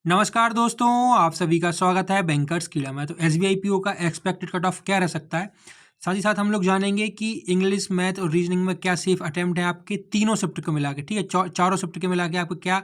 नमस्कार दोस्तों, आप सभी का स्वागत है बैंकर्स कीड़ा में। तो एसबीआई पीओ का एक्सपेक्टेड कट ऑफ क्या रह सकता है, साथ ही साथ हम लोग जानेंगे कि इंग्लिश, मैथ और रीजनिंग में क्या सेफ अटेम्प्ट है आपके तीनों शिफ्ट को मिला के। ठीक है, चारों शिफ्ट के मिला के आपको क्या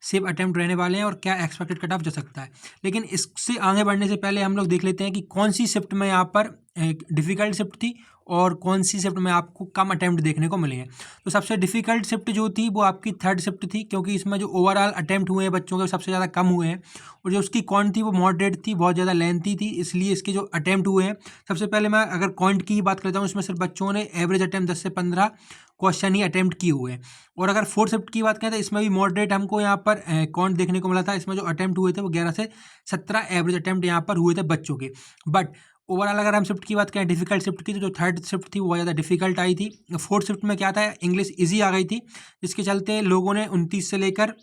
सेफ अटेम्प्ट रहने वाले हैं और क्या एक्सपेक्टेड कट ऑफ जा सकता है। लेकिन इससे आगे बढ़ने से पहले हम लोग देख लेते हैं कि कौन सी शिफ्ट में यहाँ पर डिफ़िकल्ट शिफ्ट थी और कौन सी शिफ्ट में आपको कम अटेम्प्ट देखने को मिले हैं। तो सबसे डिफ़िकल्ट शिफ्ट जो थी वो आपकी थर्ड शिफ्ट थी, क्योंकि इसमें जो ओवरऑल अटेम्प्ट हुए हैं बच्चों के सबसे ज़्यादा कम हुए हैं और जो उसकी क्वांट थी वो मॉडरेट थी, बहुत ज़्यादा लेंथी थी, इसलिए इसके जो अटेम्प्ट हुए हैं। सबसे पहले मैं अगर क्वांट की ही बात करता हूँ, इसमें सिर्फ बच्चों ने एवरेज अटेम्प्ट 10 से 15 क्वेश्चन ही अटेम्प्ट किए हुए हैं। और अगर फोर्थ शिफ्ट की बात करें तो इसमें भी मॉडरेट हमको यहाँ पर क्वांट देखने को मिला था। इसमें जो अटेम्प्ट हुए थे वो 11 से 17 एवरेज अटेम्प्ट यहाँ पर हुए थे बच्चों के। बट ओवरऑल अगर हम शिफ्ट की बात करें डिफिकल्ट शिफ्ट की, तो जो थर्ड शिफ्ट थी वो ज़्यादा डिफिकल्ट आई थी। फोर्थ शिफ्ट में क्या था, इंग्लिश ईजी आ गई थी, जिसके चलते लोगों ने 29 से लेकर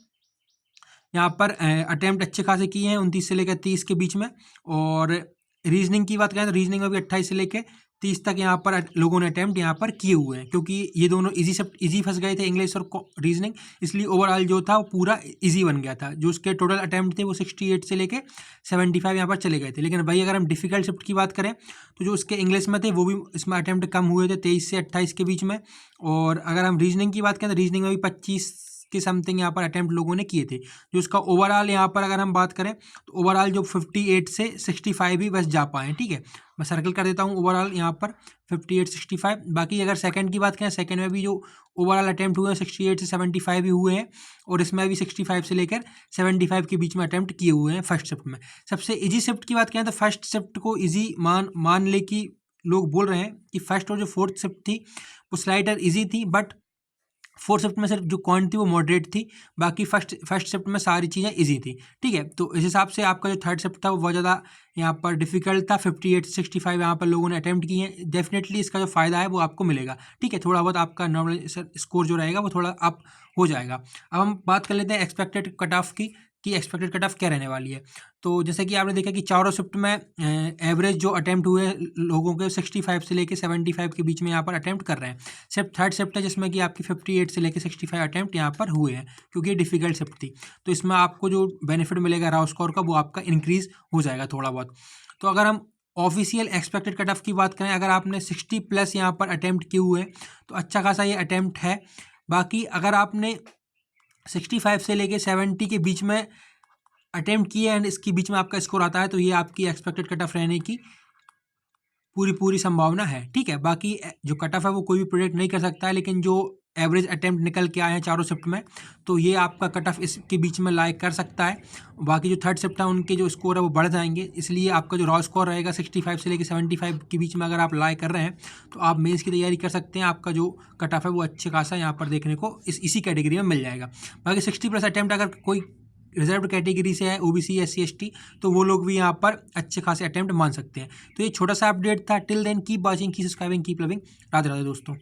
यहाँ पर अटेम्प्ट अच्छे खासे किए हैं, 29 से लेकर 30 के बीच में। और रीजनिंग की बात करें तो रीजनिंग में भी 28 से लेकर 30 तक यहाँ पर लोगों ने अटेम्प्ट यहाँ पर किए हुए हैं, क्योंकि ये दोनों इजी फंस गए थे, इंग्लिश और रीजनिंग, इसलिए ओवरऑल जो था वो पूरा इजी बन गया था। जो उसके टोटल अटेम्प्ट थे वो 68 से लेके 75 यहाँ पर चले गए थे। लेकिन भाई अगर हम डिफिकल्ट शिफ्ट की बात करें तो जो उसके इंग्लिश में थे वो भी इसमें अटेम्प्ट कम हुए थे, 23 से 28 के बीच में। और अगर हम रीजनिंग की बात करें तो रीजनिंग में भी 25 के समथिंग यहाँ पर अटेम्प्ट लोगों ने किए थे। जो उसका ओवरऑल यहाँ पर अगर हम बात करें तो ओवरऑल जो 58 से 65 ही बस जा पाए। ठीक है, मैं सर्कल कर देता हूँ ओवरऑल यहाँ पर 58 65। बाकी अगर सेकंड की बात करें, सेकंड में भी जो ओवरऑल अटेम्प्ट हुए हैं 68 से 75 ही हुए हैं, और इसमें भी 65 से लेकर 75 के बीच में अटेम्प्ट किए हुए हैं फर्स्ट शिफ्ट में। सबसे ईजी शिफ्ट की बात करें तो फर्स्ट शिफ्ट को ईजी मान ले कि लोग बोल रहे हैं कि फर्स्ट और जो फोर्थ शिफ्ट थी वो स्लाइडर ईजी थी, बट फोर्थ शिफ्ट में सिर्फ जो क्वांट थी वो मॉडरेट थी, बाकी फर्स्ट शिफ्ट में सारी चीज़ें इजी थी। ठीक है, तो इस हिसाब से आपका जो थर्ड शिफ्ट था वो बहुत ज़्यादा यहाँ पर डिफिकल्ट था। 58 से 65 यहाँ पर लोगों ने अटेम्प्ट किए हैं। डेफिनेटली इसका जो फ़ायदा है वो आपको मिलेगा। ठीक है, थोड़ा बहुत आपका नॉर्मल स्कोर जो रहेगा वो थोड़ा अप हो जाएगा। अब हम बात कर लेते हैं एक्सपेक्टेड कट ऑफ की कि एक्सपेक्टेड कट ऑफ क्या रहने वाली है। तो जैसे कि आपने देखा कि चारों शिफ्ट में एवरेज जो अटेम्प्ट हुए लोगों के 65 से लेके 75 के बीच में यहाँ पर अटेम्प्ट कर रहे हैं। सिर्फ थर्ड शिफ्ट है जिसमें कि आपकी 58 से लेके 65 अटेम्प्ट यहाँ पर हुए हैं, क्योंकि ये डिफिकल्ट शिफ्ट थी। तो इसमें आपको जो बेनिफिट मिलेगा राव स्कोर का वो आपका इंक्रीज हो जाएगा थोड़ा बहुत। तो अगर हम ऑफिशियल एक्सपेक्टेड कट ऑफ की बात करें, अगर आपने 60 प्लस यहाँ पर अटेम्प्ट किए हुए हैं तो अच्छा खासा ये अटेम्प्ट है। बाकी अगर आपने 65 से लेके 70 के बीच में अटेम्प्ट किए एंड इसके बीच में आपका स्कोर आता है तो ये आपकी एक्सपेक्टेड कट ऑफ रहने की पूरी संभावना है। ठीक है, बाकी जो कट ऑफ है वो कोई भी प्रोडिक्ट नहीं कर सकता है, लेकिन जो एवरेज अटेम्प्ट निकल के आए हैं चारों शिफ्ट में तो ये आपका कट ऑफ इसके बीच में लाइक कर सकता है। बाकी जो थर्ड शिफ्ट है उनके जो स्कोर है वो बढ़ जाएंगे, इसलिए आपका जो रॉ स्कोर रहेगा 65 से लेकर 75 के बीच में अगर आप लाइक कर रहे हैं तो आप मेंस की तैयारी कर सकते हैं। आपका जो कट ऑफ है वो अच्छे खासा यहाँ पर देखने को इसी कैटेगरी में मिल जाएगा। बाकी 60 प्लस अटेम्प्ट अगर कोई रिजर्व कैटेगरी से है, ओबीसी SC ST, तो वो लोग भी यहाँ पर अच्छे खासे अटेम्प्ट मान सकते हैं। तो ये छोटा सा अपडेट था। Till then keep watching, keep subscribing, keep loving. Radhe Radhe दोस्तों।